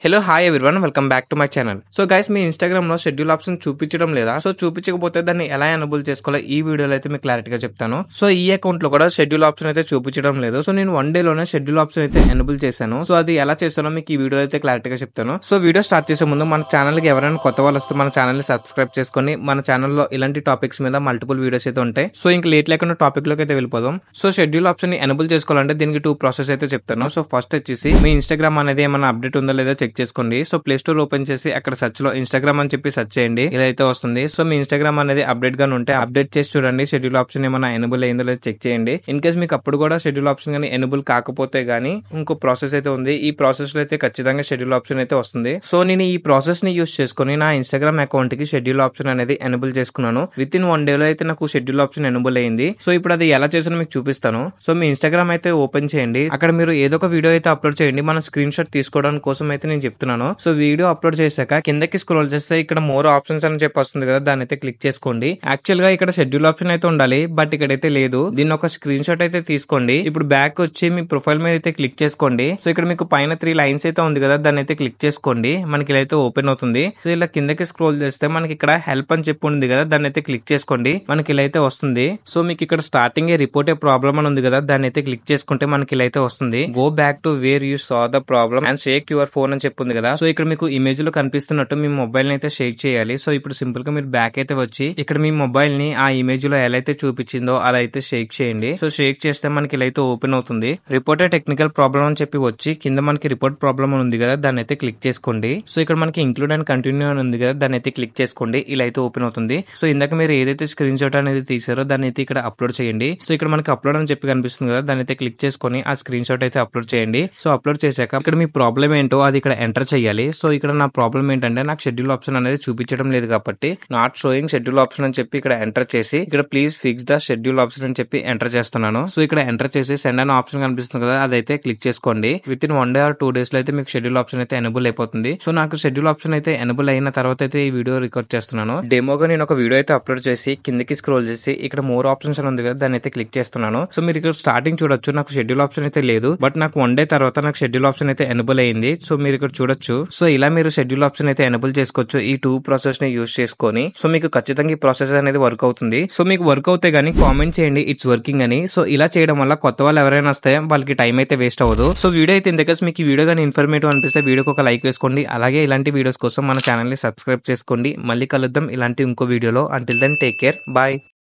Hello hi everyone welcome back to my channel. So guys, me Instagram లో schedule option చూపించడం లేదా? So చూపించకపోతే దాన్ని ఎలా ఎనేబుల్ చేసుకోవాలో ఈ వీడియోలో అయితే మీకు క్లారిటీగా చెప్తాను. సో ఈ అకౌంట్ లో కూడా షెడ్యూల్ ఆప్షన్ అయితే చూపించడం లేదు. సో నేను వన్ డే లోనే షెడ్యూల్ ఆప్షన్ అయితే ఎనేబుల్ చేశాను. సో అది ఎలా చేస్తానో మీకు ఈ వీడియో అయితే క్లారిటీగా చెప్తాను. సో వీడియో స్టార్ట్ చేసే ముందు మన ఛానల్ కి ఎవరైనా కొత్త వాళ్ళు వస్తే మన ఛానల్ ని సబ్స్క్రైబ్ చేసుకొని మన ఛానల్లో ఇలాంటి టాపిక్స్ మీద మల్టిపుల్ వీడియోస్ అయితే ఉంటాయి. సో ఇంకా లేట్ లేకుండా టాపిక్ లోకి అయితే వెళ్ళిపోదాం. సో షెడ్యూల్ ఆప్షన్ ని ఎనేబుల్ చేసుకోవాలంటే దీనికి 2 ప్రాసెస్ అయితే చెప్తాను. సో ఫస్ట్ వచ్చేసి మీ ఇన్స్టాగ్రామ్ అనేది ఏమైనా అప్డేట్ ఉందో లేదో చెక్ చేసుకోండి. సో ప్లే స్టోర్ ఓపెన్ చేసి అక్కడ సెర్చ్ లో ఇన్స్టాగ్రామ్ అని చెప్పి సెర్చ్ చేయండి. ఇలా అయితే వస్తుంది. సో మీ ఇన్స్టాగ్రామ్ అనేది అప్డేట్ గా ఉంటే అప్డేట్ చేసి చూడండి. షెడ్యూల్ ఆప్షన్ ఏమైనా ఎనేబుల్ అయిందో లేదో చెక్ చేయండి. ఇన్ కేస్ మీకు అప్పుడు కూడా షెడ్యూల్ ఆప్షన్ కానీ ఎనేబుల్ కాకపోతే గానీ ఇంకో ప్రాసెస్ అయితే ఉంది. ఈ ప్రాసెస్ లో అయితే ఖచ్చితంగా షెడ్యూల్ ఆప్షన్ అయితే వస్తుంది. సో నేను ఈ ప్రాసెస్ ని యూస్ చేసుకుని నా ఇన్స్టాగ్రామ్ అకౌంట్ కి షెడ్యూల్ ఆప్షన్ అనేది ఎనేబుల్ చేసుకున్నాను. విత్ ఇన్ 1 డే లో అయితే నాకు షెడ్యూల్ ఆప్షన్ ఎనేబుల్ అయింది. సో ఇప్పుడు అది ఎలా చేసానో మీకు చూపిస్తాను. సో మీ ఇన్స్టాగ్రామ్ అయితే ఓపెన్ చేయండి. అక్కడ మీరు ఏదో ఒక వీడియో అయితే అప్లోడ్ చేయండి. మనం స్క్రీన్ షాట్ తీసుకోవడానికి కోసం అయితే నేను చెప్తున్నాను. సో వీడియో అప్లోడ్ చేశాక కిందకి స్క్రోల్ చేస్తే ఇక్కడ మోర్ ఆప్షన్స్ అని చెప్పి వస్తుంది కదా, దాన్ని అయితే క్లిక్ చేసుకోండి. యాక్చువల్ గా ఇక్కడ షెడ్యూల్ ఆప్షన్ అయితే ఉండాలి, బట్ ఇక్కడైతే లేదు. దీన్ని ఒక స్క్రీన్ షాట్ అయితే తీసుకోండి. ఇప్పుడు బ్యాక్ వచ్చి మీ ప్రొఫైల్ మీద అయితే క్లిక్ చేసుకోండి. సో ఇక్కడ మీకు పైన 3 లైన్స్ అయితే ఉంది కదా, దాన్ని అయితే క్లిక్ చేసుకోండి. మనకి ఇలా అయితే ఓపెన్ అవుతుంది. సో ఇలా కిందకి స్క్రోల్ చేస్తే మనకి ఇక్కడ హెల్ప్ అని చెప్పి ఉంది కదా, దాన్ని అయితే క్లిక్ చేసుకోండి. మనకి ఇలా అయితే వస్తుంది. సో మీకు ఇక్కడ స్టార్టింగ్ రిపోర్ట్ ఏ ప్రాబ్లమ్ అని ఉంది కదా, దాన్ని అయితే క్లిక్ చేసుకుంటే మనకి ఇలా అయితే వస్తుంది. Go back to where you saw the problem and Sheikh your phone అని చెప్పి ఉంది కదా. సో ఇక్కడ మీకు ఇమేజ్ లో కనిపిస్తున్నట్టు మీ మొబైల్ ని అయితే షేక్ చేయాలి. సో ఇప్పుడు సింపుల్ గా మీరు బ్యాక్ అయితే వచ్చి ఇక్కడ మీ మొబైల్ ని ఆ ఇమేజ్ లో ఎలా అయితే చూపించిందో అలా అయితే షేక్ చేయండి. సో షేక్ చేస్తే మనకి ఇలా అయితే ఓపెన్ అవుతుంది. రిపోర్ట్ టెక్నికల్ ప్రాబ్లమ్ అని చెప్పి వచ్చి కింద మనకి రిపోర్ట్ ప్రాబ్లమ్ అని ఉంది కదా, దాన్ని అయితే క్లిక్ చేసుకోండి. సో ఇక్కడ మనకి ఇంక్లూడ్ అండ్ కంటిన్యూ అని ఉంది కదా, దాన్ని అయితే క్లిక్ చేసుకోండి. ఇలా అయితే ఓపెన్ అవుతుంది. సో ఇందాక మీరు ఏదైతే స్క్రీన్ షాట్ అనేది తీసారో దాన్ని అయితే ఇక్కడ అప్లోడ్ చేయండి. సో ఇక్కడ మనకి అప్లోడ్ అని చెప్పి కనిపిస్తుంది కదా, దాన్ని అయితే క్లిక్ చేసుకొని ఆ స్క్రీన్ షాట్ అయితే అప్లోడ్ చేయండి. సో అప్లోడ్ చేశాక ఇక్కడ మీ ప్రాబ్లం ఏంటో అది ఇక్కడ ఎంటర్ చేయాలి. సో ఇక్కడ నా ప్రాబ్లం ఏంటంటే నాకు షెడ్యూల్ ఆప్షన్ అనేది చూపించడం లేదు కాబట్టి నాట్ షోయింగ్ షెడ్యూల్ ఆప్షన్ అని చెప్పి ఇక్కడ ఎంటర్ చేసి ఇక్కడ please fix the schedule option అని చెప్పి ఎంటర్ చేస్తున్నాను. సో ఇక్కడ ఎంటర్ చేసి సెండ్ అనే ఆప్షన్ కనిపిస్తుంది కదా, అదైతే క్లిక్ చేసుకోండి. With in 1 day or 2 days లో అయితే మీకు షెడ్యూల్ ఆప్షన్ అయితే ఎనేబుల్ అయిపోతుంది. సో నాకు షెడ్యూల్ ఆప్షన్ అయితే ఎనేబుల్ అయిన తర్వాత అయితే ఈ వీడియో రికార్డ్ చేస్తున్నాను. డెమోగా నేను ఒక వీడియో అయితే అప్లోడ్ చేసి కిందకి స్క్రోల్ చేసి ఇక్కడ మోర్ ఆప్షన్స్ అని ఉంది కదా, దాన్ని అయితే క్లిక్ చేస్తున్నాను. సో మీరు ఇక్కడ స్టార్టింగ్ చూడొచ్చు, నాకు షెడ్యూల్ ఆప్షన్ అయితే లేదు, బట్ నాకు 1 డే తర్వాత నాకు షెడ్యూల్ ఆప్షన్ అయితే ఎనేబుల్ అయింది. సో మీరు ఇక్కడ చూడొచ్చు. సో ఇలా మీరు షెడ్యూల్ ఆప్షన్ అయితే ఎనేబుల్ చేసుకోవచ్చు ఈ 2 ప్రాసెస్ ని యూస్ చేసుకొని. సో మీకు ఖచ్చితంగా ఈ ప్రాసెస్ అనేది వర్క్ అవుతుంది. సో మీకు వర్క్ అవుతే గానీ కామెంట్ చేయండి ఇట్స్ వర్కింగ్ అని. సో ఇలా చేయడం వల్ల కొత్త వాళ్ళు ఎవరైనా వస్తే వాళ్ళకి టైం అయితే వేస్ట్ అవ్వదు. సో వీడియో అయితే ఇంతకేస్ మీకు ఈ వీడియో కానీ ఇన్ఫర్మేటివ్ అనిపిస్తే వీడియోకి ఒక లైక్ వేసుకోండి. అలాగే ఇలాంటి వీడియోస్ కోసం మన ఛానల్ ని సబ్స్క్రైబ్ చేసుకోండి. మళ్ళీ కలుద్దాం ఇలాంటి ఇంకో వీడియోలో. Until then take care, bye.